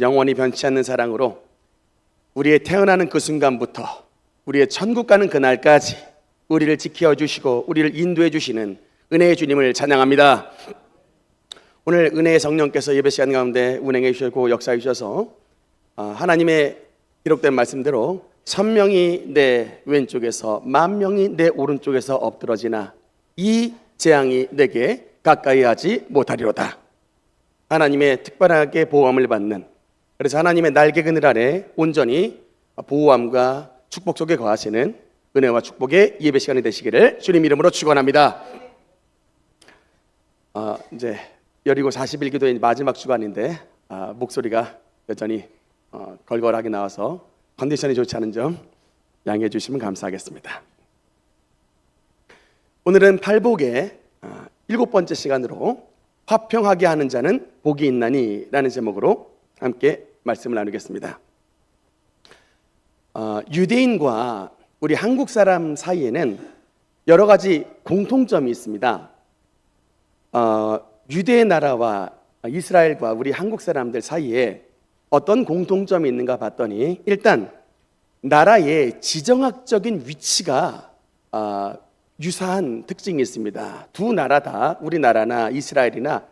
영원히 변치 않는 사랑으로 우리의 태어나는 그 순간부터 우리의 천국 가는 그날까지 우리를 지켜주시고 우리를 인도해 주시는 은혜의 주님을 찬양합니다. 오늘 은혜의 성령께서 예배 시간 가운데 운행해 주시고 역사해 주셔서 하나님의 기록된 말씀대로 1000명이 내 왼쪽에서 10,000명이 내 오른쪽에서 엎드러지나 이 재앙이 내게 가까이 하지 못하리로다. 하나님의 특별하게 보호함을 받는, 그래서 하나님의 날개 그늘 아래 온전히 보호함과 축복 속에 거하시는 은혜와 축복의 예배 시간이 되시기를 주님 이름으로 축원합니다. 이제 여리고 41기도의 마지막 주간인데 목소리가 여전히 걸걸하게 나와서 컨디션이 좋지 않은 점 양해해 주시면 감사하겠습니다. 오늘은 팔복의 7번째 시간으로 화평하게 하는 자는 복이 있나니 라는 제목으로 함께 말씀을 나누겠습니다. 유대인과 우리 한국 사람 사이에는 여러 가지 공통점이 있습니다. 유대 나라와 이스라엘과 우리 한국 사람들 사이에 어떤 공통점이 있는가 봤더니 일단 나라의 지정학적인 위치가 유사한 특징이 있습니다. 두 나라 다, 우리나라나 이스라엘이나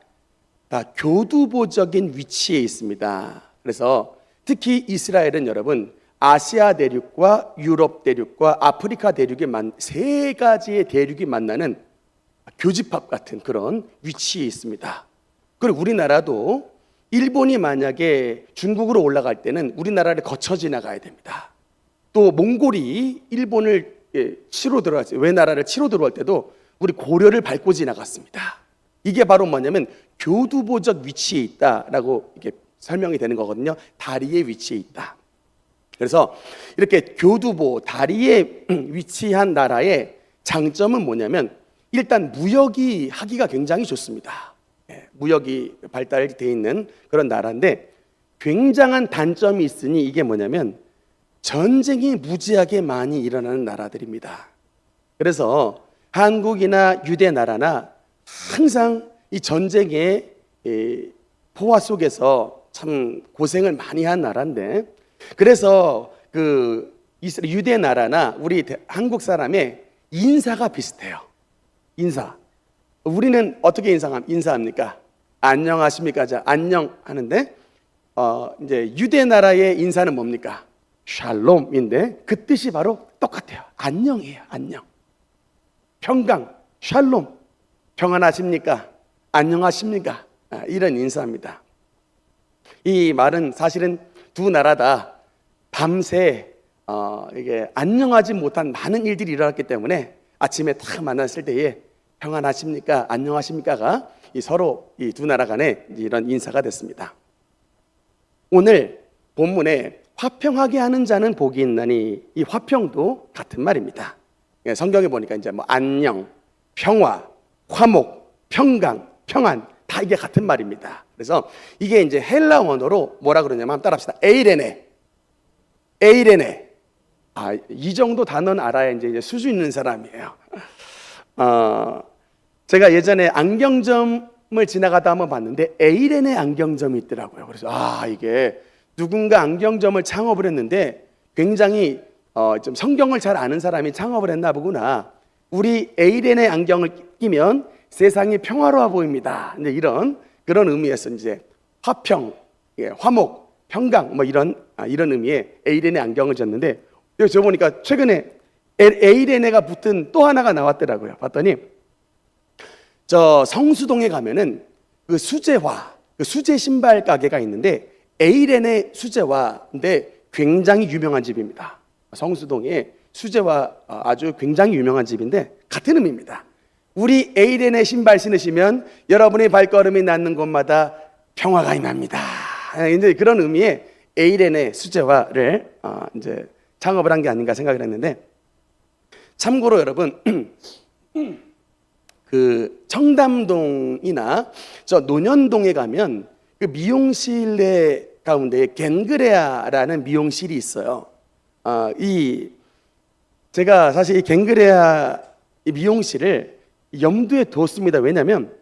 다 교두보적인 위치에 있습니다. 그래서 특히 이스라엘은 여러분 아시아 대륙과 유럽 대륙과 아프리카 대륙의 세 가지의 대륙이 만나는 교집합 같은 그런 위치에 있습니다. 그리고 우리나라도 일본이 만약에 중국으로 올라갈 때는 우리나라를 거쳐 지나가야 됩니다. 또 몽골이 일본을 치러 들어왔어요. 외나라를 치러 들어올 때도 우리 고려를 밟고 지나갔습니다. 이게 바로 뭐냐면 교두보적 위치에 있다라고 이렇게 설명이 되는 거거든요. 다리의 위치에 있다. 그래서 이렇게 교두보 다리에 위치한 나라의 장점은 뭐냐면 일단 무역이 하기가 굉장히 좋습니다. 무역이 발달되어 있는 그런 나라인데 굉장한 단점이 있으니 이게 뭐냐면 전쟁이 무지하게 많이 일어나는 나라들입니다. 그래서 한국이나 유대 나라나 항상 이 전쟁의 포화 속에서 참 고생을 많이 한 나라인데, 그래서 그 유대 나라나 우리 한국 사람의 인사가 비슷해요. 인사. 우리는 어떻게 인사합니까? 안녕하십니까? 안녕 하는데 이제 유대 나라의 인사는 뭡니까? 샬롬인데 그 뜻이 바로 똑같아요. 안녕이에요. 안녕. 평강, 샬롬. 평안하십니까? 안녕하십니까? 이런 인사입니다. 이 말은 사실은 두 나라 다 밤새 이게 안녕하지 못한 많은 일들이 일어났기 때문에 아침에 딱 만났을 때에 평안하십니까? 안녕하십니까가 서로 이 두 나라 간에 이런 인사가 됐습니다. 오늘 본문에 화평하게 하는 자는 복이 있나니, 이 화평도 같은 말입니다. 성경에 보니까 이제 뭐 안녕, 평화, 화목, 평강, 평안 다 이게 같은 말입니다. 그래서 이게 이제 헬라 원어로 뭐라 그러냐면 한번 따라합시다. 에이레네. 에이레네. 이 정도 단어는 알아야 이제 수준 있는 사람이에요. 제가 예전에 안경점을 지나가다 한번 봤는데 에이렌의 안경점이 있더라고요. 그래서 이게 누군가 안경점을 창업을 했는데 굉장히 좀 성경을 잘 아는 사람이 창업을 했나 보구나. 우리 에이렌의 안경을 끼면 세상이 평화로워 보입니다. 이제 그런 의미에서 이제 화평, 화목, 평강 뭐 이런 의미의 에이렌의 안경을 줬는데, 여기 저 보니까 최근에 에이레네가 붙은 또 하나가 나왔더라고요. 봤더니 저 성수동에 가면은 그 수제화, 그 수제 신발 가게가 있는데 에이레네 수제화인데 굉장히 유명한 집입니다. 성수동에 수제화 아주 굉장히 유명한 집인데 같은 의미입니다. 우리 에이레네 신발 신으시면 여러분의 발걸음이 닿는 곳마다 평화가 임합니다. 이제 그런 의미의 에이레네 수제화를 이제 창업을 한 게 아닌가 생각을 했는데, 참고로 여러분 그 청담동이나 저 논현동에 가면 그 미용실 가운데 갱그레아라는 미용실이 있어요. 제가 사실 이 갱그레아 이 미용실을 염두에 뒀습니다. 왜냐하면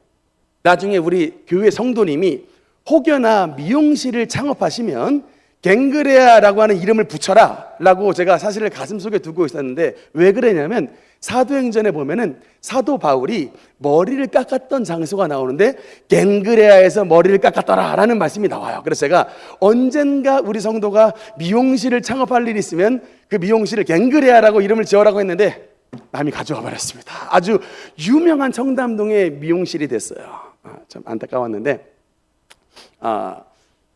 나중에 우리 교회 성도님이 혹여나 미용실을 창업하시면 갱그레아라고 하는 이름을 붙여라 라고 제가 사실을 가슴속에 두고 있었는데, 왜 그러냐면 사도행전에 보면은 사도 바울이 머리를 깎았던 장소가 나오는데 갱그레아에서 머리를 깎았더라 라는 말씀이 나와요. 그래서 제가 언젠가 우리 성도가 미용실을 창업할 일이 있으면 그 미용실을 갱그레아라고 이름을 지어라고 했는데 남이 가져와 버렸습니다. 아주 유명한 청담동의 미용실이 됐어요. 참 안타까웠는데,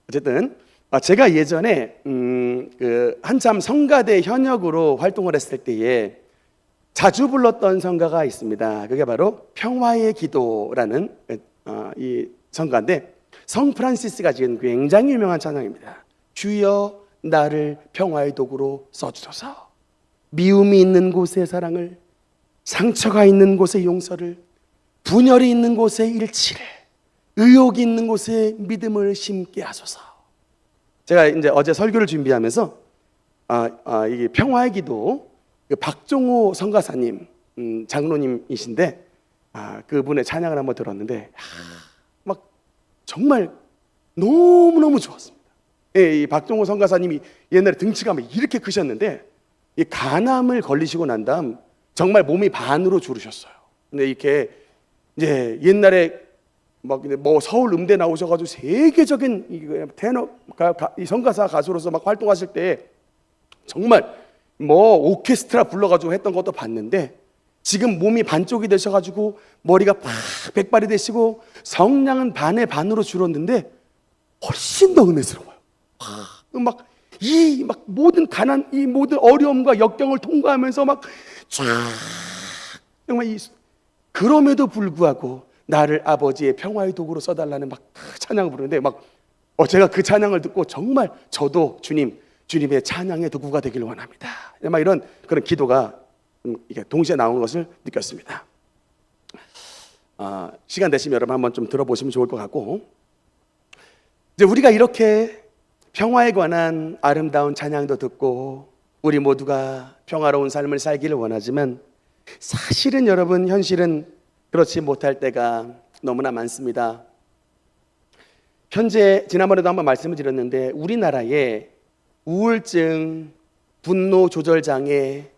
어쨌든 제가 예전에 한참 성가대 현역으로 활동을 했을 때에 자주 불렀던 성가가 있습니다. 그게 바로 평화의 기도라는 이 성가인데, 성 프란시스가 지은 굉장히 유명한 찬양입니다. 주여 나를 평화의 도구로 써주소서. 미움이 있는 곳에 사랑을, 상처가 있는 곳에 용서를, 분열이 있는 곳에 일치를, 의욕이 있는 곳에 믿음을 심게 하소서. 제가 이제 어제 설교를 준비하면서 이게 평화의 기도, 그 박종호 성가사님, 장로님이신데 그분의 찬양을 한번 들었는데 막 정말 너무너무 좋았습니다. 이 박종호 성가사님이 옛날에 등치가 막 이렇게 크셨는데 이 간암을 걸리시고 난 다음 정말 몸이 반으로 줄으셨어요. 근데 이렇게 이제 옛날에 막 뭐 서울 음대 나오셔가지고 세계적인 테너 이 성가사 가수로서 막 활동하실 때 정말 뭐 오케스트라 불러가지고 했던 것도 봤는데, 지금 몸이 반쪽이 되셔가지고 머리가 팍 백발이 되시고 성량은 반에 반으로 줄었는데 훨씬 더 은혜스러워요. 막 모든 가난, 이 모든 어려움과 역경을 통과하면서 막 쫙 정말 그럼에도 불구하고 나를 아버지의 평화의 도구로 써달라는 막 찬양을 부르는데, 막 제가 그 찬양을 듣고 정말 저도 주님의 찬양의 도구가 되길 원합니다. 막 이런 그런 기도가 이게 동시에 나오는 것을 느꼈습니다. 시간 되시면 여러분 한번 좀 들어보시면 좋을 것 같고, 이제 우리가 이렇게 평화에 관한 아름다운 찬양도 듣고 우리 모두가 평화로운 삶을 살기를 원하지만, 사실은 여러분 현실은 그렇지 못할 때가 너무나 많습니다. 현재 지난번에도 한번 말씀을 드렸는데 우리나라에 우울증, 분노 조절 장애,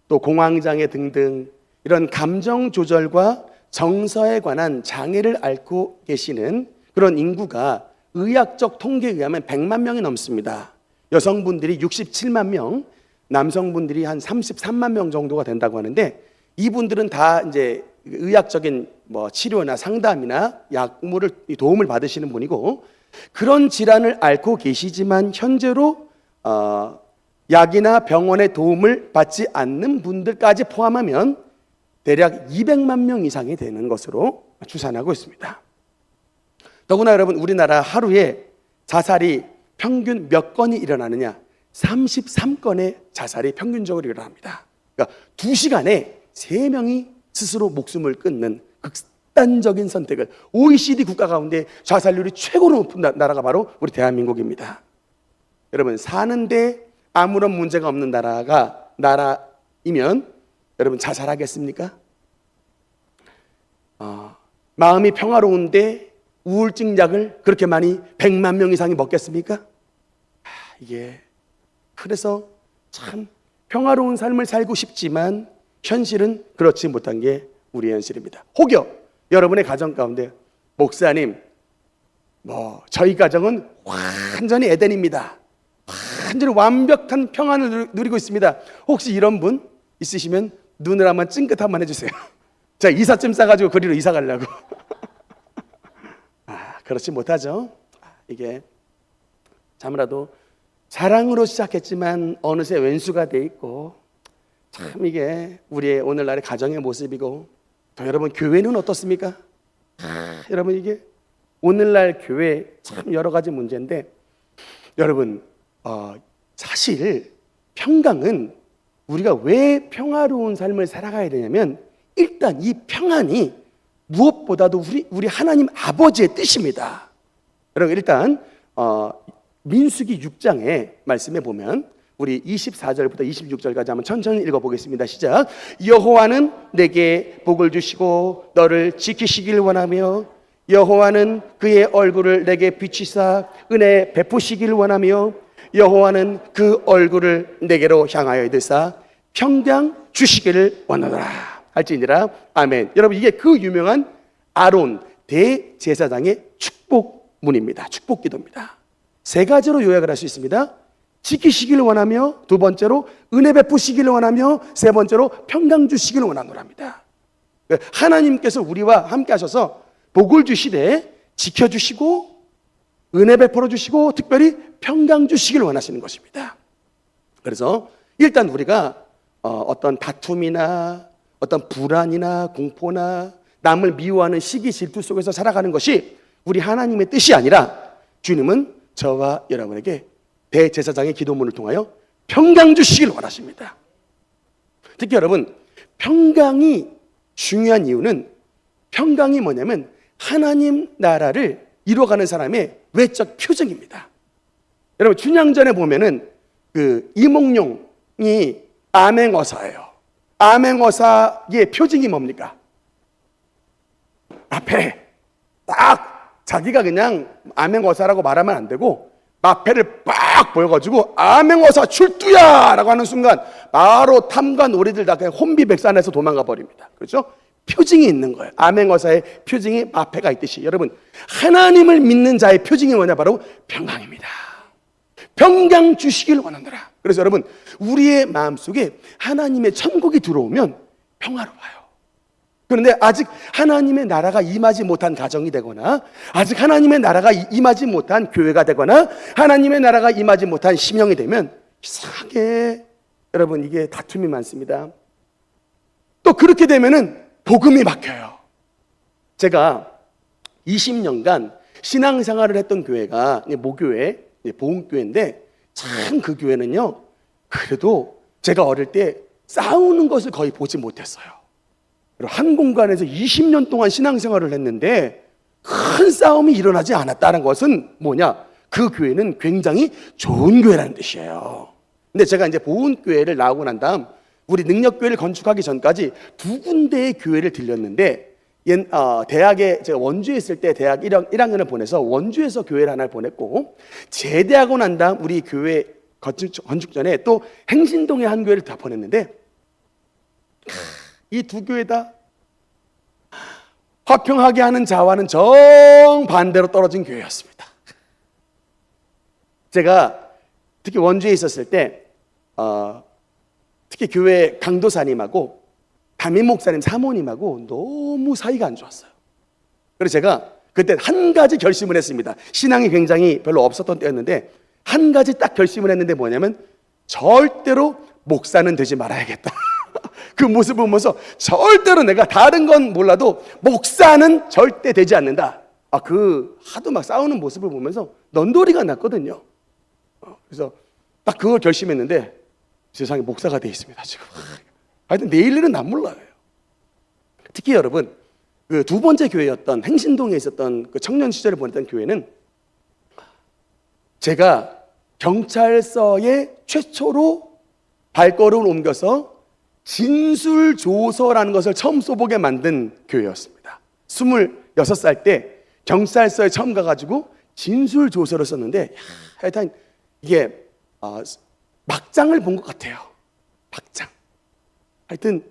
또 공황 장애 등등 이런 감정 조절과 정서에 관한 장애를 앓고 계시는 그런 인구가 의학적 통계에 의하면 100만 명이 넘습니다. 여성분들이 67만 명, 남성분들이 한 33만 명 정도가 된다고 하는데, 이분들은 다 이제 의학적인 뭐 치료나 상담이나 약물을 도움을 받으시는 분이고, 그런 질환을 앓고 계시지만 현재로 약이나 병원의 도움을 받지 않는 분들까지 포함하면 대략 200만 명 이상이 되는 것으로 추산하고 있습니다. 더구나 여러분, 우리나라 하루에 자살이 평균 몇 건이 일어나느냐? 33건의 자살이 평균적으로 일어납니다. 그러니까 2시간에 3명이 스스로 목숨을 끊는 극단적인 선택을, OECD 국가 가운데 자살률이 최고로 높은 나라가 바로 우리 대한민국입니다. 여러분, 사는데 아무런 문제가 없는 나라이면 여러분 자살하겠습니까? 마음이 평화로운데 우울증 약을 그렇게 많이 100만 명 이상이 먹겠습니까? 이게 그래서 참 평화로운 삶을 살고 싶지만 현실은 그렇지 못한 게 우리의 현실입니다. 혹여 여러분의 가정 가운데 목사님, 저희 가정은 완전히 에덴입니다, 완전히 완벽한 평안을 누리고 있습니다, 혹시 이런 분 있으시면 눈을 한번 찡긋 한번 해주세요. 제가 이삿짐 싸가지고 거리로 이사 가려고. 그렇지 못하죠. 이게 참으로도 사랑으로 시작했지만 어느새 왼수가 돼 있고, 참 이게 우리의 오늘날의 가정의 모습이고, 또 여러분 교회는 어떻습니까? 여러분 이게 오늘날 교회 참 여러 가지 문제인데, 여러분 사실 평강은 우리가 왜 평화로운 삶을 살아가야 되냐면, 일단 이 평안이 무엇보다도 우리 하나님 아버지의 뜻입니다. 여러분 일단 민수기 6장의 말씀에 보면 우리 24절부터 26절까지 한번 천천히 읽어보겠습니다. 시작. 여호와는 내게 복을 주시고 너를 지키시길 원하며 여호와는 그의 얼굴을 내게 비치사 은혜 베푸시기를 원하며 여호와는 그 얼굴을 내게로 향하여 드사 평강 주시기를 원하노라 할지니라. 아멘. 여러분, 이게 그 유명한 아론 대제사장의 축복문입니다. 축복기도입니다. 세 가지로 요약을 할 수 있습니다. 지키시기를 원하며, 두 번째로 은혜 베푸시기를 원하며, 세 번째로 평강 주시기를 원하노랍니다. 하나님께서 우리와 함께 하셔서 복을 주시되 지켜주시고 은혜 베풀어 주시고 특별히 평강 주시기를 원하시는 것입니다. 그래서 일단 우리가 어떤 다툼이나 어떤 불안이나 공포나 남을 미워하는 시기 질투 속에서 살아가는 것이 우리 하나님의 뜻이 아니라 주님은 저와 여러분에게 대제사장의 기도문을 통하여 평강 주시기를 원하십니다. 특히 여러분, 평강이 중요한 이유는, 평강이 뭐냐면 하나님 나라를 이루어가는 사람의 외적 표정입니다. 여러분, 춘향전에 보면은 그 이몽룡이 암행어사예요. 암행어사의 표징이 뭡니까? 앞에 딱 자기가 그냥 암행어사라고 말하면 안 되고 마패를 빡 보여가지고 암행어사 출두야! 라고 하는 순간 바로 탐과 놀이들 다 그냥 혼비백산해서 도망가 버립니다. 그렇죠? 표징이 있는 거예요. 암행어사의 표징이 마패가 있듯이 여러분, 하나님을 믿는 자의 표징이 뭐냐? 바로 평강입니다. 평강 주시길 원하노라. 그래서 여러분, 우리의 마음속에 하나님의 천국이 들어오면 평화로워요. 그런데 아직 하나님의 나라가 임하지 못한 가정이 되거나, 아직 하나님의 나라가 임하지 못한 교회가 되거나, 하나님의 나라가 임하지 못한 심령이 되면 이상하게 여러분, 이게 다툼이 많습니다. 또 그렇게 되면은 복음이 막혀요. 제가 20년간 신앙생활을 했던 교회가 모교회, 보훈교회인데 참 그 교회는요, 그래도 제가 어릴 때 싸우는 것을 거의 보지 못했어요. 한 공간에서 20년 동안 신앙생활을 했는데 큰 싸움이 일어나지 않았다는 것은 뭐냐? 그 교회는 굉장히 좋은 교회라는 뜻이에요. 근데 제가 이제 보훈교회를 나오고 난 다음 우리 능력교회를 건축하기 전까지 두 군데의 교회를 들렸는데, 대학에 제가 원주에 있을 때 대학 1학년을 보내서 원주에서 교회를 하나를 보냈고, 제대하고 난 다음 우리 교회 건축 전에 또 행신동에 한 교회를 다 보냈는데, 이 두 교회 다 화평하게 하는 자와는 정반대로 떨어진 교회였습니다. 제가 특히 원주에 있었을 때 특히 교회 강도사님하고 담임 목사님 사모님하고 너무 사이가 안 좋았어요. 그래서 제가 그때 한 가지 결심을 했습니다. 신앙이 굉장히 별로 없었던 때였는데 한 가지 딱 결심을 했는데 뭐냐면 절대로 목사는 되지 말아야겠다. 그 모습을 보면서 절대로 내가 다른 건 몰라도 목사는 절대 되지 않는다. 그 하도 막 싸우는 모습을 보면서 넌도리가 났거든요. 그래서 딱 그걸 결심했는데 세상에 목사가 돼 있습니다 지금. 하여튼 내일 일은 난 몰라요. 특히 여러분, 그 두 번째 교회였던 행신동에 있었던 그 청년 시절을 보냈던 교회는 제가 경찰서에 최초로 발걸음을 옮겨서 진술조서라는 것을 처음 써보게 만든 교회였습니다. 26살 때 경찰서에 처음 가가지고 진술조서를 썼는데, 하여튼 이게 막장을 본 것 같아요. 막장. 하여튼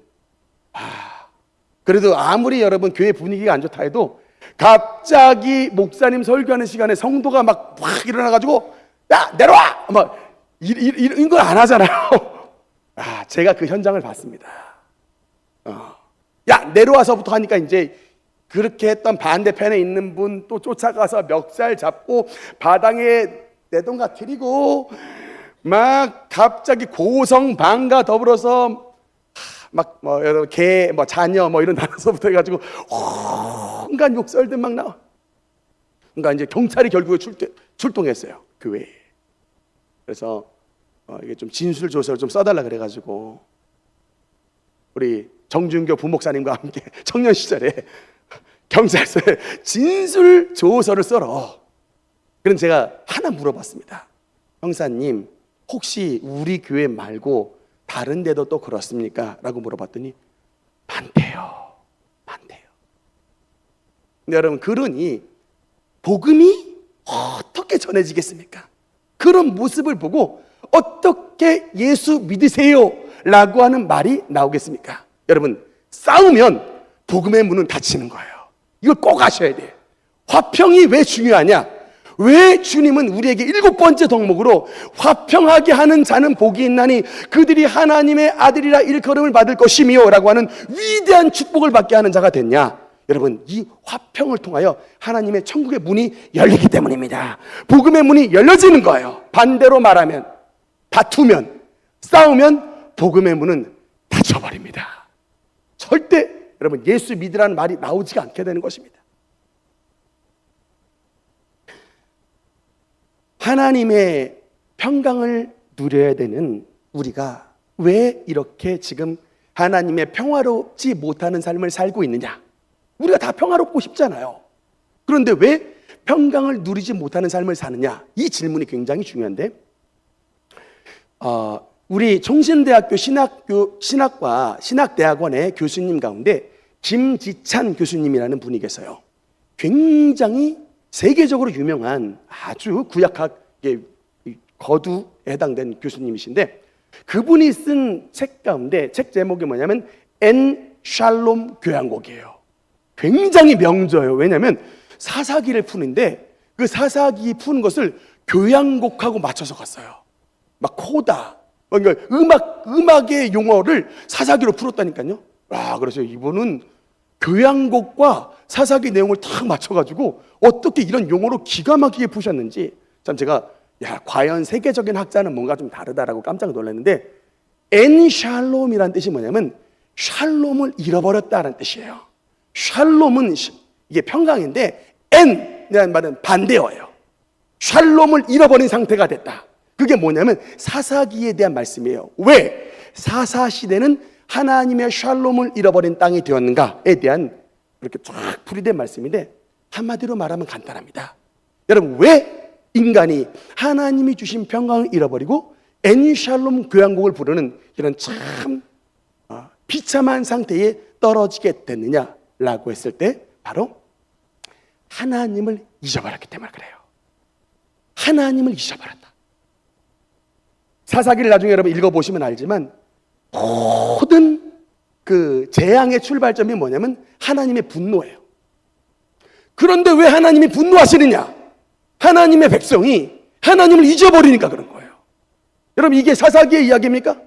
그래도 아무리 여러분 교회 분위기가 안 좋다 해도 갑자기 목사님 설교하는 시간에 성도가 막 확 일어나가지고 야 내려와! 막 이런 걸 안 하잖아요. 제가 그 현장을 봤습니다. 야 내려와서부터 하니까 이제 그렇게 했던 반대편에 있는 분 또 쫓아가서 멱살 잡고 바닥에 내동가 트리고 막 갑자기 고성방가 더불어서 막 여러분 개 자녀 이런 단어서부터 해가지고 온갖 욕설들 막 나와. 그러니까 이제 경찰이 결국에 출동했어요 교회에. 그래서 이게 좀 진술 조서를 좀 써달라 그래가지고 우리 정준교 부목사님과 함께 청년 시절에 경찰서에 진술 조서를 써러. 그럼 제가 하나 물어봤습니다. 형사님, 혹시 우리 교회 말고 다른 데도 또 그렇습니까? 라고 물어봤더니 많대요. 근데 여러분, 그러니 복음이 어떻게 전해지겠습니까? 그런 모습을 보고 어떻게 예수 믿으세요 라고 하는 말이 나오겠습니까? 여러분, 싸우면 복음의 문은 닫히는 거예요. 이걸 꼭 아셔야 돼요. 화평이 왜 중요하냐? 왜 주님은 우리에게 7번째 덕목으로 화평하게 하는 자는 복이 있나니 그들이 하나님의 아들이라 일컬음을 받을 것이며 라고 하는 위대한 축복을 받게 하는 자가 됐냐? 여러분, 이 화평을 통하여 하나님의 천국의 문이 열리기 때문입니다. 복음의 문이 열려지는 거예요. 반대로 말하면, 다투면, 싸우면 복음의 문은 닫혀버립니다. 절대 여러분, 예수 믿으라는 말이 나오지가 않게 되는 것입니다. 하나님의 평강을 누려야 되는 우리가 왜 이렇게 지금 하나님의 평화롭지 못하는 삶을 살고 있느냐? 우리가 다 평화롭고 싶잖아요. 그런데 왜 평강을 누리지 못하는 삶을 사느냐? 이 질문이 굉장히 중요한데, 우리 총신대학교 신학과 신학대학원의 교수님 가운데 김지찬 교수님이라는 분이 계세요. 굉장히 세계적으로 유명한 아주 구약학의 거두에 해당된 교수님이신데, 그분이 쓴 책 가운데 책 제목이 뭐냐면 엔 샬롬 교향곡이에요. 굉장히 명저예요. 왜냐하면 사사기를 푸는데 그 사사기 푸는 것을 교향곡하고 맞춰서 갔어요. 막 코다, 그러니까 음악의 용어를 사사기로 풀었다니까요. 그래서 이분은 교향곡과 사사기 내용을 탁 맞춰가지고 어떻게 이런 용어로 기가 막히게 푸셨는지 참 제가 과연 세계적인 학자는 뭔가 좀 다르다라고 깜짝 놀랐는데, 엔샬롬이라는 뜻이 뭐냐면 샬롬을 잃어버렸다는 뜻이에요. 샬롬은 이게 평강인데 엔이라는 말은 반대어예요. 샬롬을 잃어버린 상태가 됐다. 그게 뭐냐면 사사기에 대한 말씀이에요. 왜 사사시대는 하나님의 샬롬을 잃어버린 땅이 되었는가에 대한 이렇게 쫙 풀이된 말씀인데, 한마디로 말하면 간단합니다. 여러분, 왜 인간이 하나님이 주신 평강을 잃어버리고 엔샬롬 교향곡을 부르는 이런 참 비참한 상태에 떨어지게 됐느냐라고 했을 때 바로 하나님을 잊어버렸기 때문에 그래요. 하나님을 잊어버렸다. 사사기를 나중에 여러분 읽어보시면 알지만 모든 그 재앙의 출발점이 뭐냐면 하나님의 분노예요. 그런데 왜 하나님이 분노하시느냐? 하나님의 백성이 하나님을 잊어버리니까 그런 거예요. 여러분, 이게 사사기의 이야기입니까?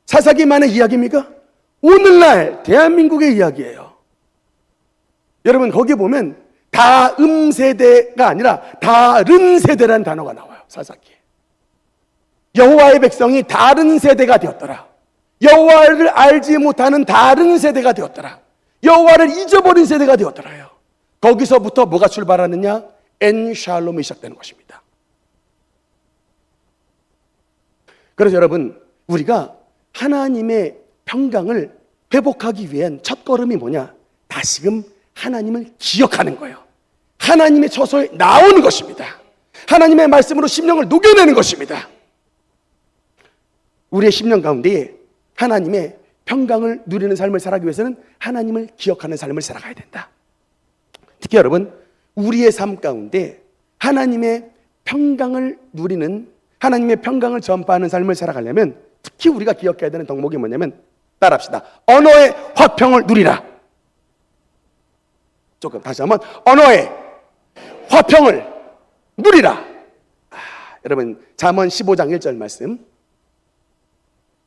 사사기만의 이야기입니까? 오늘날 대한민국의 이야기예요. 여러분, 거기 보면 다음 세대가 아니라 다른 세대라는 단어가 나와요. 사사기에. 여호와의 백성이 다른 세대가 되었더라. 여호와를 알지 못하는 다른 세대가 되었더라. 여호와를 잊어버린 세대가 되었더라요. 거기서부터 뭐가 출발하느냐? 엔샬롬이 시작되는 것입니다. 그래서 여러분, 우리가 하나님의 평강을 회복하기 위한 첫걸음이 뭐냐? 다시금 하나님을 기억하는 거예요. 하나님의 처소에 나오는 것입니다. 하나님의 말씀으로 심령을 녹여내는 것입니다. 우리의 심령 가운데 하나님의 평강을 누리는 삶을 살아가기 위해서는 하나님을 기억하는 삶을 살아가야 된다. 특히 여러분, 우리의 삶 가운데 하나님의 평강을 누리는, 하나님의 평강을 전파하는 삶을 살아가려면 특히 우리가 기억해야 되는 덕목이 뭐냐면, 따라합시다. 언어의 화평을 누리라. 조금 다시 한번, 언어의 화평을 누리라. 여러분, 잠언 15장 1절 말씀,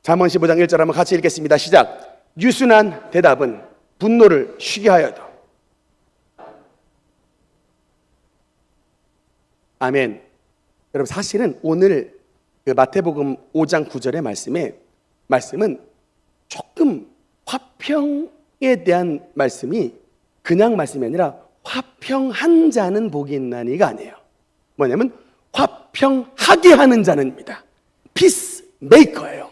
잠언 15장 1절 한번 같이 읽겠습니다. 시작. 유순한 대답은 분노를 쉬게 하여도. 아멘. 여러분, 사실은 오늘 그 마태복음 5장 9절의 말씀은 조금 화평에 대한 말씀이 그냥 말씀이 아니라 화평한 자는 복이 있나니가 아니에요. 뭐냐면 화평하게 하는 자는입니다. 피스 메이커예요.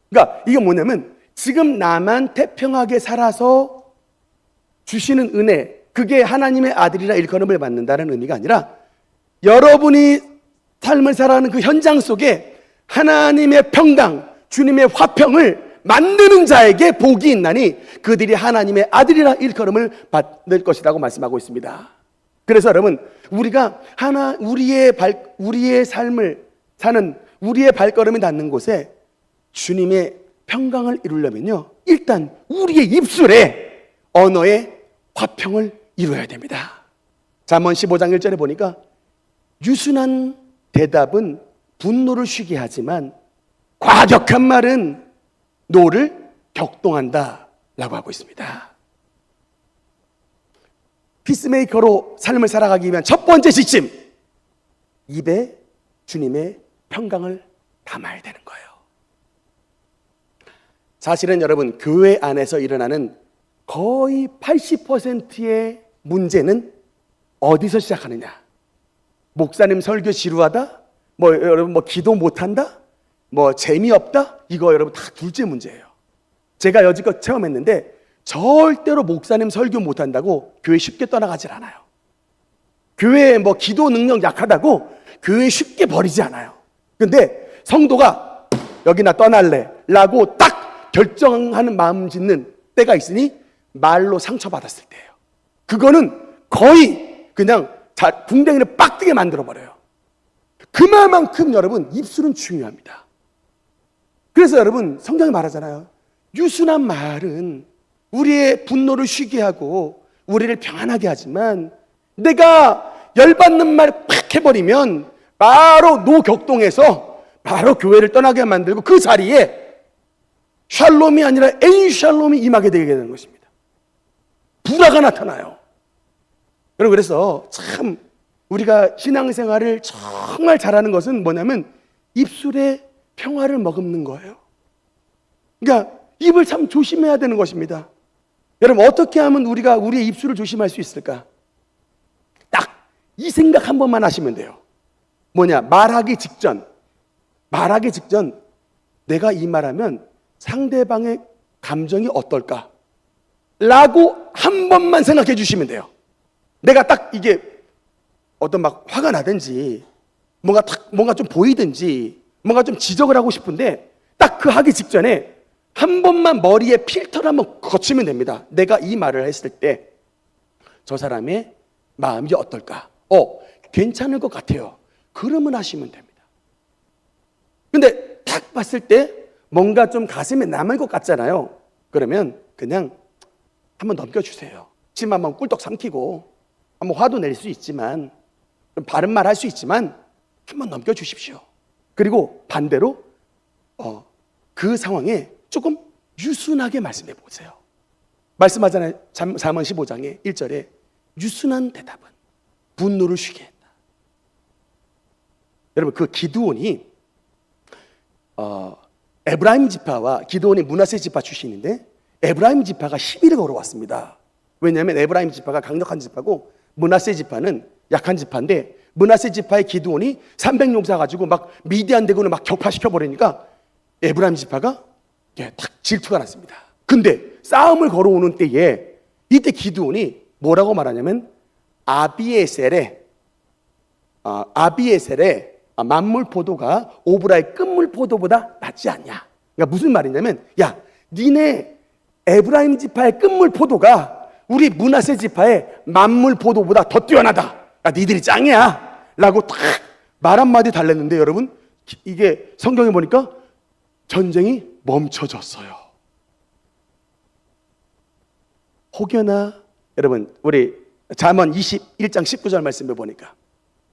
그러니까 이게 뭐냐면 지금 나만 태평하게 살아서 주시는 은혜, 그게 하나님의 아들이라 일컬음을 받는다는 의미가 아니라 여러분이 삶을 살아가는 그 현장 속에 하나님의 평강, 주님의 화평을 만드는 자에게 복이 있나니 그들이 하나님의 아들이라 일컬음을 받을 것이라고 말씀하고 있습니다. 그래서 여러분, 우리가 우리의 삶을 사는, 우리의 발걸음이 닿는 곳에 주님의 평강을 이루려면요, 일단 우리의 입술에, 언어에 화평을 이루어야 됩니다. 잠언 15장 1절에 보니까 유순한 대답은 분노를 쉬게 하지만 과격한 말은 노를 격동한다 라고 하고 있습니다. 피스메이커로 삶을 살아가기 위한 첫 번째 지침, 입에 주님의 평강을 담아야 되는 거예요. 사실은 여러분, 교회 안에서 일어나는 거의 80%의 문제는 어디서 시작하느냐? 목사님 설교 지루하다? 여러분 기도 못한다? 재미없다? 이거 여러분 다 둘째 문제예요. 제가 여지껏 체험했는데 절대로 목사님 설교 못한다고 교회 쉽게 떠나가질 않아요. 교회 기도 능력 약하다고 교회 쉽게 버리지 않아요. 근데 성도가 여기 나 떠날래 라고 딱 결정하는 마음 짓는 때가 있으니 말로 상처받았을 때예요. 그거는 거의 그냥 궁뎅이를 빡 뜨게 만들어버려요. 그만큼 여러분, 입술은 중요합니다. 그래서 여러분, 성경이 말하잖아요. 유순한 말은 우리의 분노를 쉬게 하고 우리를 평안하게 하지만 내가 열받는 말 팍 해버리면 바로 노격동해서 바로 교회를 떠나게 만들고 그 자리에 샬롬이 아니라 엔샬롬이 임하게 되게 되는 것입니다. 불화가 나타나요. 여러분, 그래서 참 우리가 신앙생활을 정말 잘하는 것은 뭐냐면 입술에 평화를 머금는 거예요. 그러니까 입을 참 조심해야 되는 것입니다. 여러분, 어떻게 하면 우리가 우리의 입술을 조심할 수 있을까? 딱 이 생각 한 번만 하시면 돼요. 말하기 직전 내가 이 말하면 상대방의 감정이 어떨까? 라고 한 번만 생각해 주시면 돼요. 내가 딱 이게 어떤 화가 나든지 뭔가 좀 보이든지 뭔가 좀 지적을 하고 싶은데 딱 그 하기 직전에 한 번만 머리에 필터를 한번 거치면 됩니다. 내가 이 말을 했을 때 저 사람의 마음이 어떨까? 괜찮을 것 같아요. 그러면 하시면 됩니다. 근데 딱 봤을 때 뭔가 좀 가슴에 남을 것 같잖아요. 그러면 그냥 한번 넘겨주세요. 침 한번 꿀떡 삼키고 한번 화도 낼 수 있지만 좀 바른 말 할 수 있지만 한번 넘겨주십시오. 그리고 반대로 그 상황에 조금 유순하게 말씀해 보세요. 말씀하잖아요. 잠언 15장에 1절에 유순한 대답은 분노를 쉬게 했다. 여러분, 그 기드온이 에브라임 지파와 기드온이 므낫세 지파 출신인데 에브라임 지파가 시비를 걸어왔습니다. 왜냐하면 에브라임 지파가 강력한 지파고 므낫세 지파는 약한 지파인데 므낫세 지파의 기드온이 300용사 가지고 미디안 대군을 격파시켜 버리니까 에브라임 지파가 딱 질투가 났습니다. 근데 싸움을 걸어오는 때에 이때 기드온이 뭐라고 말하냐면 아비에셀의 만물 포도가 오브라의 끝물 포도보다 낫지 않냐. 그러니까 무슨 말이냐면 니네 에브라임 지파의 끝물 포도가 우리 므낫세 지파의 만물 포도보다 더 뛰어나다. 니들이 짱이야 라고 딱 말 한마디 달랬는데 여러분, 이게 성경에 보니까 전쟁이 멈춰졌어요. 혹여나 여러분, 우리 잠언 21장 19절 말씀을 보니까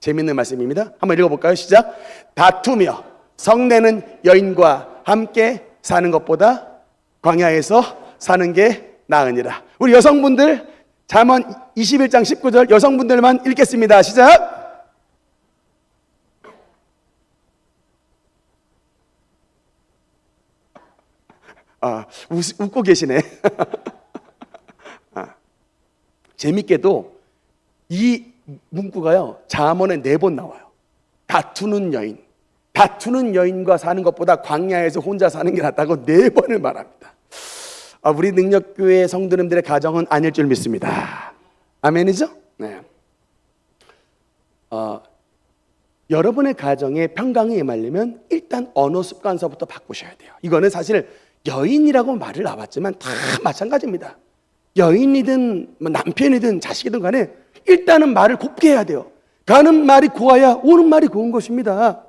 재밌는 말씀입니다. 한번 읽어볼까요? 시작. 다투며 성내는 여인과 함께 사는 것보다 광야에서 사는 게 나으니라. 우리 여성분들 잠언 21장 19절 여성분들만 읽겠습니다. 시작. 웃고 계시네. 재밌게도 이 문구가요, 잠언에 4번 나와요. 다투는 여인과 사는 것보다 광야에서 혼자 사는 게 낫다고 4번을 말합니다. 우리 능력교회 성도님들의 가정은 아닐 줄 믿습니다. 아멘이죠? 네. 여러분의 가정에 평강이 임하려면 일단 언어 습관서부터 바꾸셔야 돼요. 이거는 사실 여인이라고 말을 나왔지만 다 마찬가지입니다. 여인이든 남편이든 자식이든 간에 일단은 말을 곱게 해야 돼요. 가는 말이 고와야 오는 말이 고운 것입니다.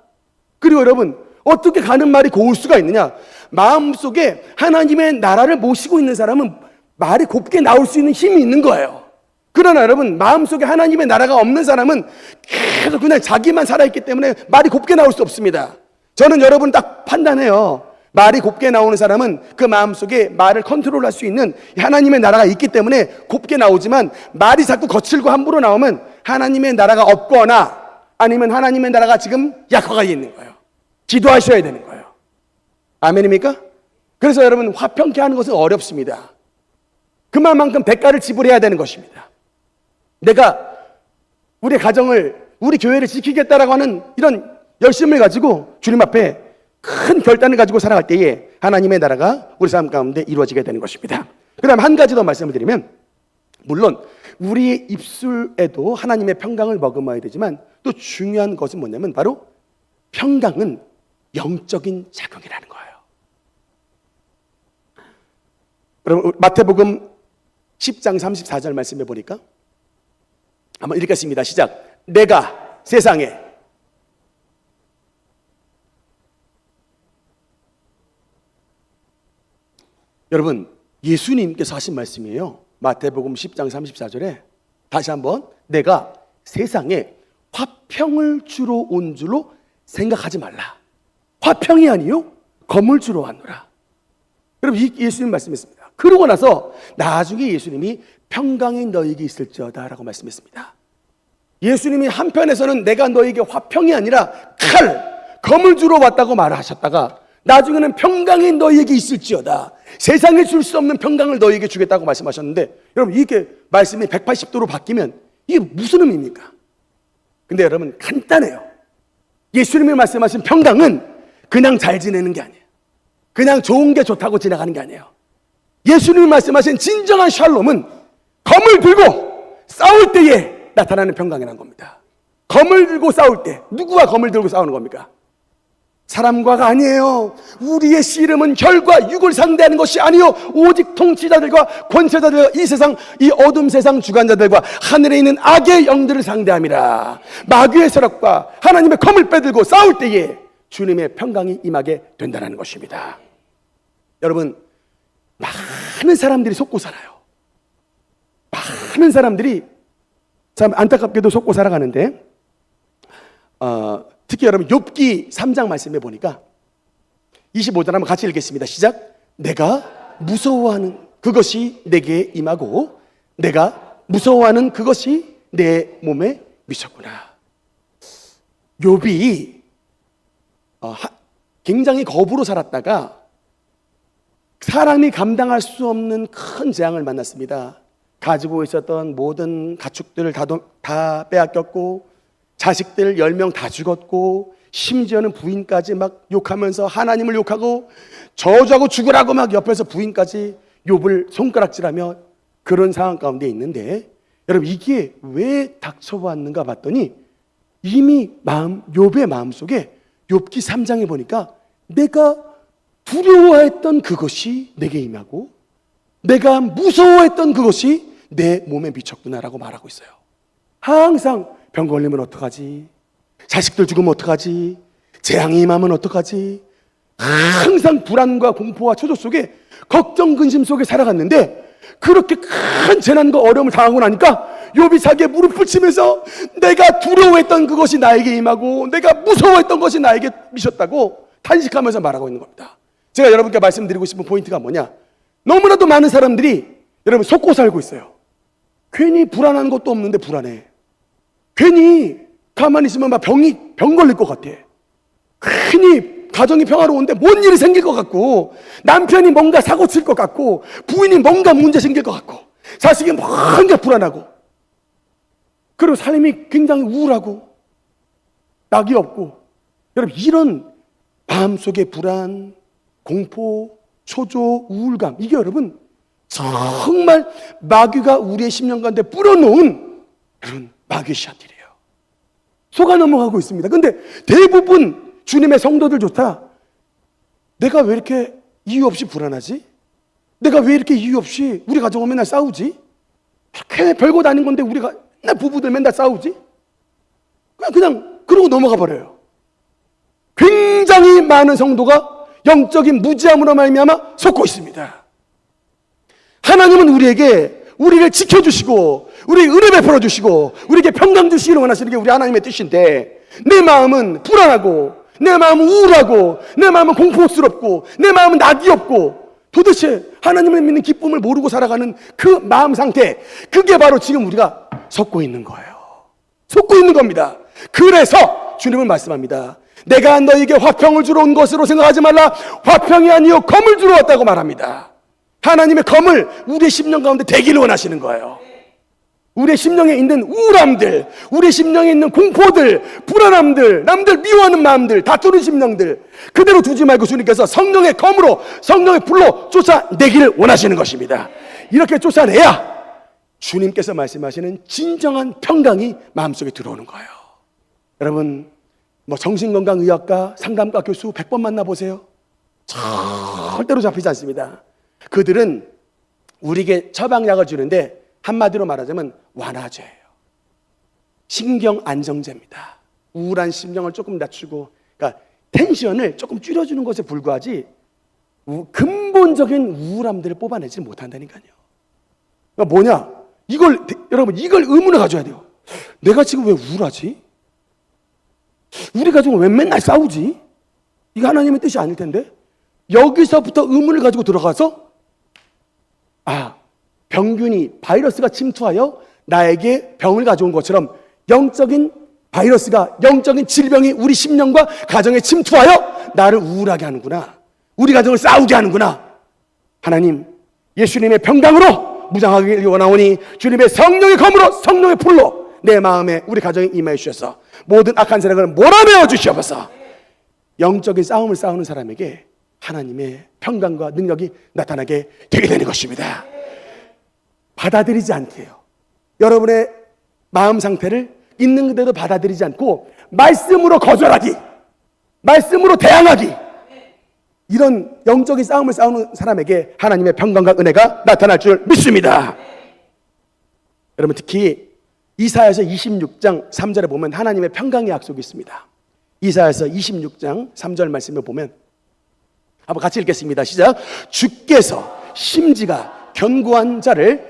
그리고 여러분, 어떻게 가는 말이 고울 수가 있느냐? 마음속에 하나님의 나라를 모시고 있는 사람은 말이 곱게 나올 수 있는 힘이 있는 거예요. 그러나 여러분, 마음속에 하나님의 나라가 없는 사람은 계속 그냥 자기만 살아있기 때문에 말이 곱게 나올 수 없습니다. 저는 여러분 딱 판단해요. 말이 곱게 나오는 사람은 그 마음속에 말을 컨트롤할 수 있는 하나님의 나라가 있기 때문에 곱게 나오지만, 말이 자꾸 거칠고 함부로 나오면 하나님의 나라가 없거나 아니면 하나님의 나라가 지금 약화가 있는 거예요. 기도하셔야 되는 거예요. 아멘입니까? 그래서 여러분, 화평케 하는 것은 어렵습니다. 그만큼 대가를 지불해야 되는 것입니다. 내가 우리 가정을, 우리 교회를 지키겠다라고 하는 이런 열심을 가지고 주님 앞에 큰 결단을 가지고 살아갈 때에 하나님의 나라가 우리 삶 가운데 이루어지게 되는 것입니다. 그 다음 한 가지 더 말씀을 드리면, 물론 우리의 입술에도 하나님의 평강을 머금어야 되지만 또 중요한 것은 뭐냐면 바로 평강은 영적인 작용이라는 거예요. 여러분, 마태복음 10장 34절 말씀해 보니까 한번 읽겠습니다. 시작. 내가 세상에 여러분, 예수님께서 하신 말씀이에요. 마태복음 10장 34절에 다시 한번, 내가 세상에 화평을 주러 온 줄로 생각하지 말라. 화평이 아니요 검을 주러 왔노라. 여러분, 이 예수님 말씀했습니다. 그러고 나서 나중에 예수님이 평강이 너에게 있을지어다 라고 말씀했습니다. 예수님이 한편에서는 내가 너에게 화평이 아니라 검을 주러 왔다고 말하셨다가 나중에는 평강이 너에게 있을지어다, 세상에 줄 수 없는 평강을 너에게 주겠다고 말씀하셨는데, 여러분, 이게 말씀이 180도로 바뀌면 이게 무슨 의미입니까? 근데 여러분, 간단해요. 예수님이 말씀하신 평강은 그냥 잘 지내는 게 아니에요. 그냥 좋은 게 좋다고 지나가는 게 아니에요. 예수님이 말씀하신 진정한 샬롬은 검을 들고 싸울 때에 나타나는 평강이라는 겁니다. 검을 들고 싸울 때, 누구와 검을 들고 싸우는 겁니까? 사람과가 아니에요. 우리의 씨름은 혈과 육을 상대하는 것이 아니요 오직 통치자들과 권세자들과 이 세상, 이 어둠 세상 주관자들과 하늘에 있는 악의 영들을 상대함이라. 마귀의 세력과 하나님의 검을 빼들고 싸울 때에 주님의 평강이 임하게 된다는 것입니다. 여러분, 많은 사람들이 속고 살아요. 많은 사람들이 참 안타깝게도 속고 살아가는데, 특히 여러분 욥기 3장 말씀해 보니까 25절 한번 같이 읽겠습니다. 시작. 내가 무서워하는 그것이 내게 임하고 내가 무서워하는 그것이 내 몸에 미쳤구나. 욥이 굉장히 겁으로 살았다가 사람이 감당할 수 없는 큰 재앙을 만났습니다. 가지고 있었던 모든 가축들을 다 빼앗겼고, 자식들 10명 다 죽었고, 심지어는 부인까지 막 욕하면서 하나님을 욕하고 저주하고 죽으라고 막 옆에서 부인까지 욥을 손가락질하며 그런 상황 가운데 있는데, 여러분, 이게 왜 닥쳐왔는가 봤더니 이미 욥의 마음속에 욥기 3장에 보니까 내가 두려워했던 그것이 내게 임하고 내가 무서워했던 그것이 내 몸에 미쳤구나라고 말하고 있어요. 항상 병 걸리면 어떡하지? 자식들 죽으면 어떡하지? 재앙이 임하면 어떡하지? 항상 불안과 공포와 초조 속에 걱정 근심 속에 살아갔는데, 그렇게 큰 재난과 어려움을 당하고 나니까 욥이 자기의 무릎을 치면서 내가 두려워했던 그것이 나에게 임하고 내가 무서워했던 것이 나에게 미쳤다고 탄식하면서 말하고 있는 겁니다. 제가 여러분께 말씀드리고 싶은 포인트가 뭐냐? 너무나도 많은 사람들이 여러분 속고 살고 있어요. 괜히 불안한 것도 없는데 불안해. 괜히 가만히 있으면 막 병 걸릴 것 같아. 괜히 가정이 평화로운데 뭔 일이 생길 것 같고, 남편이 뭔가 사고 칠 것 같고, 부인이 뭔가 문제 생길 것 같고, 자식이 뭔가 불안하고, 그리고 삶이 굉장히 우울하고 낙이 없고, 여러분, 이런 마음속의 불안, 공포, 초조, 우울감, 이게 여러분 정말 마귀가 우리의 심령 가운데 뿌려놓은 그런 마귀의 씨앗들이에요. 속아 넘어가고 있습니다. 근데 대부분 주님의 성도들조차 내가 왜 이렇게 이유 없이 불안하지? 내가 왜 이렇게 이유 없이 우리 가정은 맨날 싸우지? 이렇게 별거 아닌 건데 우리가 맨날 부부들 맨날 싸우지? 그냥 그러고 넘어가 버려요. 굉장히 많은 성도가 영적인 무지함으로 말미암아 속고 있습니다. 하나님은 우리를 지켜주시고 우리에게 은혜 베풀어 주시고 우리에게 평강 주시기를 원하시는 게 우리 하나님의 뜻인데, 내 마음은 불안하고 내 마음은 우울하고 내 마음은 공포스럽고 내 마음은 낙이 없고 도대체 하나님을 믿는 기쁨을 모르고 살아가는 그 마음 상태, 그게 바로 지금 우리가 속고 있는 거예요. 속고 있는 겁니다. 그래서 주님은 말씀합니다. 내가 너에게 화평을 주러 온 것으로 생각하지 말라. 화평이 아니요 검을 주러 왔다고 말합니다. 하나님의 검을 우리의 심령 가운데 대기를 원하시는 거예요. 우리의 심령에 있는 우울함들, 우리의 심령에 있는 공포들, 불안함들, 남들 미워하는 마음들, 다투는 심령들 그대로 두지 말고 주님께서 성령의 검으로, 성령의 불로 쫓아내기를 원하시는 것입니다. 이렇게 쫓아내야 주님께서 말씀하시는 진정한 평강이 마음속에 들어오는 거예요. 여러분, 정신건강의학과, 상담가 교수 100번 만나보세요. 절대로 잡히지 않습니다. 그들은 우리에게 처방약을 주는데 한마디로 말하자면 완화제예요. 신경 안정제입니다. 우울한 심정을 조금 낮추고, 그러니까 텐션을 조금 줄여주는 것에 불과하지 근본적인 우울함들을 뽑아내지 못한다니까요. 그러니까 뭐냐? 여러분, 이걸 의문을 가져야 돼요. 내가 지금 왜 우울하지? 우리 가족은 왜 맨날 싸우지? 이거 하나님의 뜻이 아닐 텐데. 여기서부터 의문을 가지고 들어가서 병균이, 바이러스가 침투하여 나에게 병을 가져온 것처럼 영적인 바이러스가, 영적인 질병이 우리 심령과 가정에 침투하여 나를 우울하게 하는구나. 우리 가정을 싸우게 하는구나. 하나님, 예수님의 평강으로 무장하기를 원하오니 주님의 성령의 검으로, 성령의 불로 내 마음에, 우리 가정에 임하여 주셔서 모든 악한 세력을 몰아내어 주시옵소서. 영적인 싸움을 싸우는 사람에게 하나님의 평강과 능력이 나타나게 되게 되는 것입니다. 받아들이지 않게요. 여러분의 마음 상태를 있는 그대로 받아들이지 않고 말씀으로 거절하기, 말씀으로 대항하기, 이런 영적인 싸움을 싸우는 사람에게 하나님의 평강과 은혜가 나타날 줄 믿습니다. 여러분, 특히 이사야서 26장 3절에 보면 하나님의 평강의 약속이 있습니다. 이사야서 26장 3절 말씀을 보면 한번 같이 읽겠습니다. 시작. 주께서 심지가 견고한 자를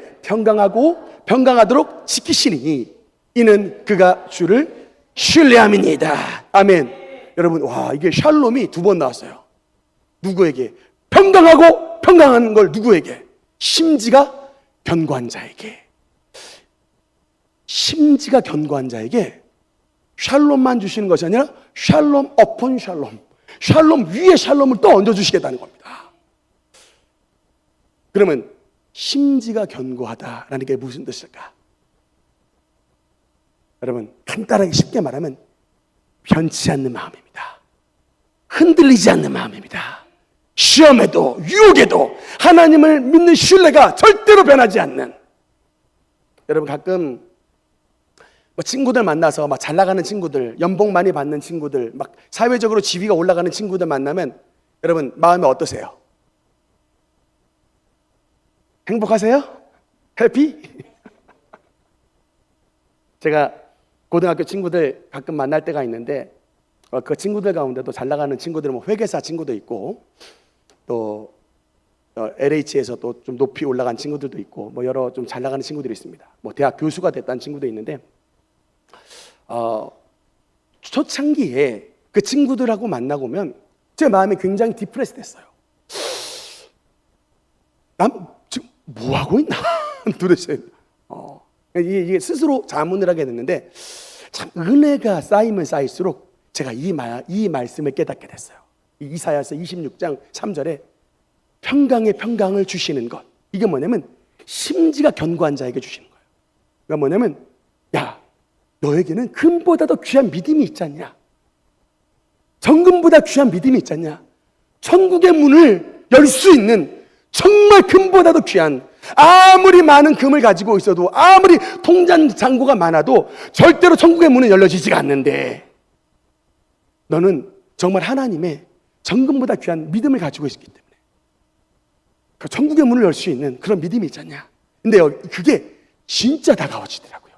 평강하도록 지키시리니 이는 그가 주를 신뢰함이니이다. 아멘. 여러분, 이게 샬롬이 두 번 나왔어요. 누구에게? 평강한 걸 누구에게? 심지가 견고한 자에게. 심지가 견고한 자에게 샬롬만 주시는 것이 아니라 샬롬 어폰 샬롬, 샬롬 위에 샬롬을 또 얹어주시겠다는 겁니다. 그러면 심지가 견고하다라는 게 무슨 뜻일까? 여러분, 간단하게 쉽게 말하면 변치 않는 마음입니다. 흔들리지 않는 마음입니다. 시험에도 유혹에도 하나님을 믿는 신뢰가 절대로 변하지 않는. 여러분, 가끔 친구들 만나서 잘 나가는 친구들, 연봉 많이 받는 친구들, 사회적으로 지위가 올라가는 친구들 만나면 여러분 마음이 어떠세요? 행복하세요? 해피? 제가 고등학교 친구들 가끔 만날 때가 있는데 그 친구들 가운데도 잘 나가는 친구들은 회계사 친구도 있고 또 LH에서 또 좀 높이 올라간 친구들도 있고 여러 좀 잘 나가는 친구들이 있습니다. 대학 교수가 됐다는 친구도 있는데 초창기에 그 친구들하고 만나고 오면 제 마음이 굉장히 디프레스 됐어요. 난 지금 뭐 하고 있나? 도대체 이게 스스로 자문을 하게 됐는데 참 은혜가 쌓이면 쌓일수록 제가 이 말씀을 깨닫게 됐어요. 이사야서 26장 3절에 평강을 주시는 것, 이게 뭐냐면 심지가 견고한 자에게 주시는 거예요. 그러니까 뭐냐면 너에게는 금보다 더 귀한 믿음이 있지 않냐? 정금보다 귀한 믿음이 있지 않냐? 천국의 문을 열 수 있는 정말 금보다 더 귀한, 아무리 많은 금을 가지고 있어도, 아무리 통장 잔고가 많아도 절대로 천국의 문은 열려지지가 않는데 너는 정말 하나님의 정금보다 귀한 믿음을 가지고 있기 때문에 그 천국의 문을 열 수 있는 그런 믿음이 있지 않냐. 근데 그게 진짜 다가와지더라고요.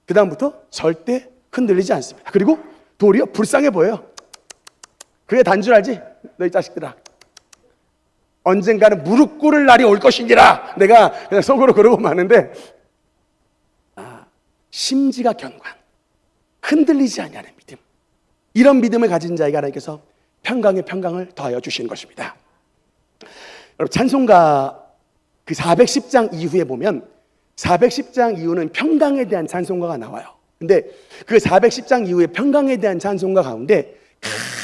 그 다음부터 절대 흔들리지 않습니다. 그리고 도리어 불쌍해 보여요. 그게 단 줄 알지? 너희 자식들아, 언젠가는 무릎 꿇을 날이 올 것이니라. 내가 그냥 속으로 그러고 마는데, 심지가 견고한, 흔들리지 않냐는 믿음, 이런 믿음을 가진 자에게 하나님께서 평강에 평강을 더하여 주시는 것입니다. 여러분, 찬송가 그 410장 이후에 보면 410장 이후는 평강에 대한 찬송가가 나와요. 근데 그 410장 이후에 평강에 대한 찬송가 가운데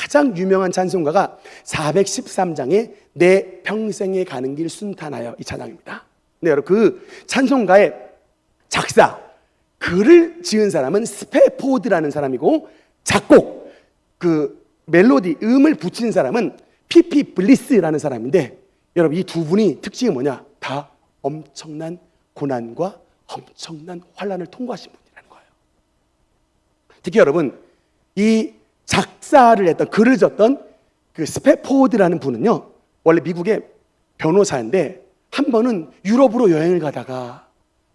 가장 유명한 찬송가가 413장의 내 평생에 가는 길 순탄하여, 이 찬양입니다. 네, 여러분, 그 찬송가의 작사, 글을 지은 사람은 스페포드라는 사람이고, 작곡, 그 멜로디, 음을 붙인 사람은 피피 블리스라는 사람인데, 여러분, 이 두 분이 특징이 뭐냐? 다 엄청난 고난과 엄청난 환난을 통과하신 분이라는 거예요. 특히 여러분, 이 작사를 했던, 글을 썼던 그 스페포드라는 분은요, 원래 미국의 변호사인데 한 번은 유럽으로 여행을 가다가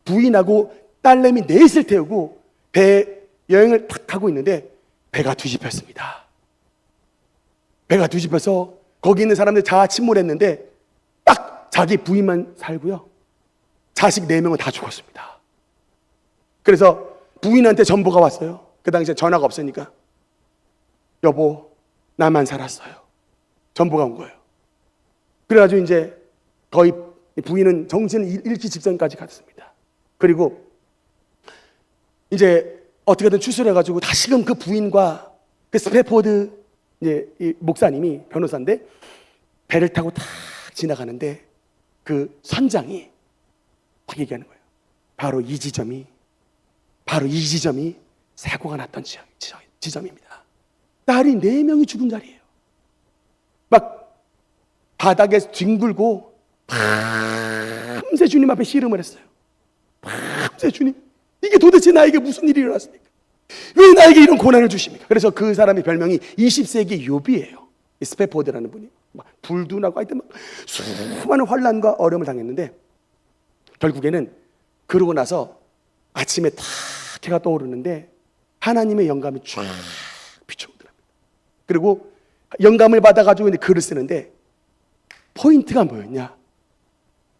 부인하고 딸내미 넷을 태우고 배 여행을 탁 하고 있는데 배가 뒤집혔습니다. 배가 뒤집혀서 거기 있는 사람들 다 침몰했는데 딱 자기 부인만 살고요, 자식 4명은 다 죽었습니다. 그래서 부인한테 전보가 왔어요. 그 당시에 전화가 없으니까. 여보, 나만 살았어요. 전보가 온 거예요. 그래가지고 이제 거의 부인은 정신을 잃기 직전까지 갔습니다. 그리고 이제 어떻게든 추스려가지고 다시금 그 부인과 그 스페포드 이제 이 목사님이 변호사인데 배를 타고 탁 지나가는데 그 선장이 막 얘기하는 거예요. 바로 이 지점이 사고가 났던 지점입니다. 딸이 4명이 죽은 자리예요. 막 바닥에서 뒹굴고 밤새 주님 앞에 씨름을 했어요. 밤새 주님, 이게 도대체 나에게 무슨 일이 일어났습니까? 왜 나에게 이런 고난을 주십니까? 그래서 그 사람의 별명이 20세기 욥이에요. 스페포드라는 분이 막 불도 나고 하여튼 막 수많은 환난과 어려움을 당했는데, 결국에는 그러고 나서 아침에 탁 해가 떠오르는데 하나님의 영감이 쫙 비춰오더랍니다. 그리고 영감을 받아가지고 이제 글을 쓰는데 포인트가 뭐였냐?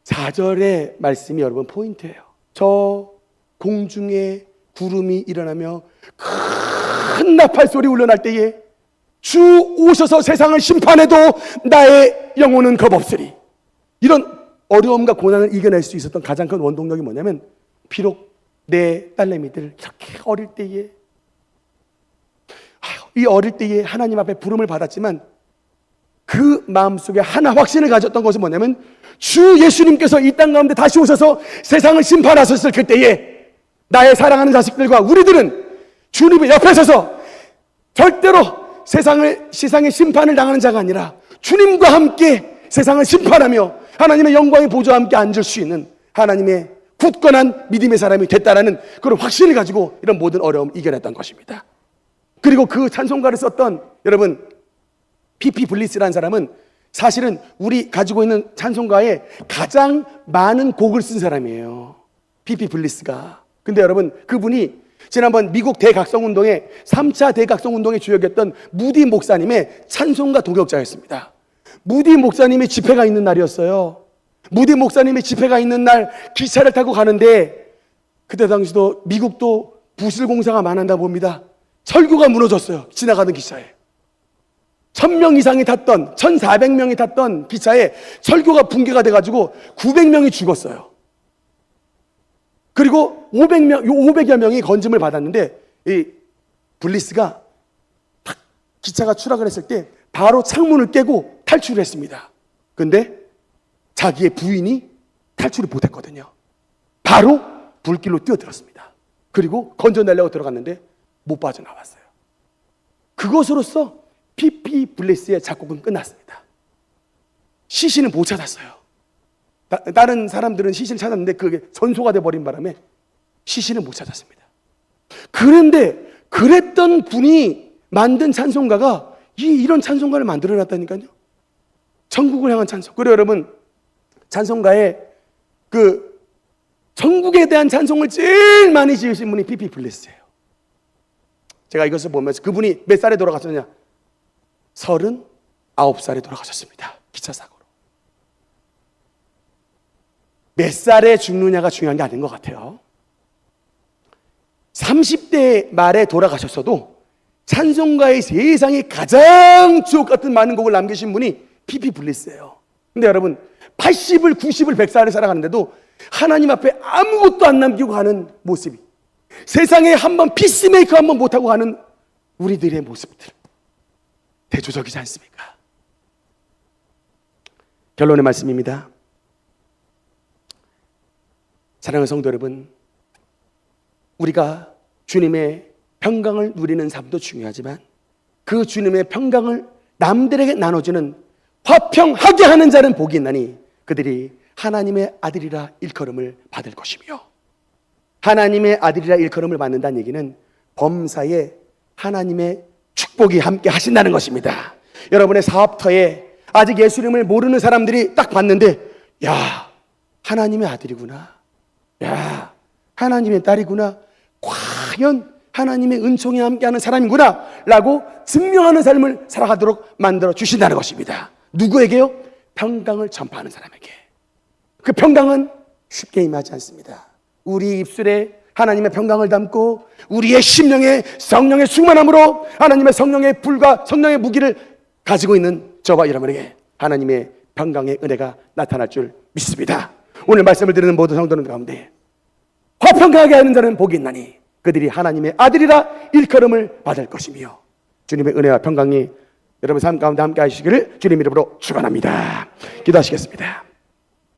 4절의 말씀이 여러분 포인트예요. 저 공중에 구름이 일어나며 큰 나팔 소리 울려날 때에 주 오셔서 세상을 심판해도 나의 영혼은 겁없으리. 이런 어려움과 고난을 이겨낼 수 있었던 가장 큰 원동력이 뭐냐면, 비록 내 딸내미들 이렇게 어릴 때에, 이 어릴 때에 하나님 앞에 부름을 받았지만 그 마음속에 하나 확신을 가졌던 것은 뭐냐면, 주 예수님께서 이 땅 가운데 다시 오셔서 세상을 심판하셨을 그때에 나의 사랑하는 자식들과 우리들은 주님의 옆에 서서 절대로 세상의 심판을 당하는 자가 아니라 주님과 함께 세상을 심판하며 하나님의 영광의 보좌와 함께 앉을 수 있는 하나님의 굳건한 믿음의 사람이 됐다라는 그런 확신을 가지고 이런 모든 어려움을 이겨냈던 것입니다. 그리고 그 찬송가를 썼던 여러분 피피 블리스라는 사람은 사실은 우리 가지고 있는 찬송가에 가장 많은 곡을 쓴 사람이에요. 피피 블리스가. 근데 여러분 그분이 지난번 미국 대각성운동의 3차 대각성운동의 주역이었던 무디 목사님의 찬송가 동역자였습니다. 무디 목사님의 집회가 있는 날이었어요. 무디 목사님의 집회가 있는 날 기차를 타고 가는데, 그때 당시도 미국도 부실 공사가 많았나 봅니다. 철교가 무너졌어요. 지나가던 기차에 1000명 이상이 탔던 1400명이 탔던 기차에 철교가 붕괴가 돼가지고 900명이 죽었어요. 그리고 500여 명이 건짐을 받았는데, 이 블리스가 탁 기차가 추락을 했을 때 바로 창문을 깨고 탈출을 했습니다. 근데 자기의 부인이 탈출을 못했거든요. 바로 불길로 뛰어들었습니다. 그리고 건져내려고 들어갔는데 못 빠져나왔어요. 그것으로써 피피 블리스의 작곡은 끝났습니다. 시신은 못 찾았어요. 다른 사람들은 시신을 찾았는데 그게 전소가 돼버린 바람에 시신을 못 찾았습니다. 그런데 그랬던 분이 만든 찬송가가 이런 찬송가를 만들어놨다니까요. 천국을 향한 찬송. 그래요 여러분, 찬송가에 그 천국에 대한 찬송을 제일 많이 지으신 분이 피피 블레스예요. 제가 이것을 보면서 그분이 몇 살에 돌아가셨느냐? 39살에 돌아가셨습니다. 기차 사고로. 몇 살에 죽느냐가 중요한 게 아닌 것 같아요. 30대 말에 돌아가셨어도 찬송가의 세상에 가장 주옥 같은 많은 곡을 남기신 분이 피피 블레스예요. 근데 여러분 80을 90을 100살을 살아가는데도 하나님 앞에 아무것도 안 남기고 가는 모습이, 세상에 한번 피스메이커 한번 못하고 가는 우리들의 모습들, 대조적이지 않습니까? 결론의 말씀입니다. 사랑하는 성도 여러분, 우리가 주님의 평강을 누리는 삶도 중요하지만 그 주님의 평강을 남들에게 나눠주는 화평하게 하는 자는 복이 있나니 그들이 하나님의 아들이라 일컬음을 받을 것이며, 하나님의 아들이라 일컬음을 받는다는 얘기는 범사에 하나님의 축복이 함께 하신다는 것입니다. 여러분의 사업터에 아직 예수님을 모르는 사람들이 딱 봤는데, 야, 하나님의 아들이구나, 야, 하나님의 딸이구나, 과연 하나님의 은총이 함께하는 사람이구나 라고 증명하는 삶을 살아가도록 만들어 주신다는 것입니다. 누구에게요? 평강을 전파하는 사람에게. 그 평강은 쉽게 임하지 않습니다. 우리 입술에 하나님의 평강을 담고 우리의 심령에 성령의 충만함으로 하나님의 성령의 불과 성령의 무기를 가지고 있는 저와 여러분에게 하나님의 평강의 은혜가 나타날 줄 믿습니다. 오늘 말씀을 드리는 모든 성도들 가운데 화평하게 하는 자는 복이 있나니 그들이 하나님의 아들이라 일컬음을 받을 것이며, 주님의 은혜와 평강이 여러분 삶 가운데 함께 하시기를 주님 이름으로 축원합니다. 기도하시겠습니다.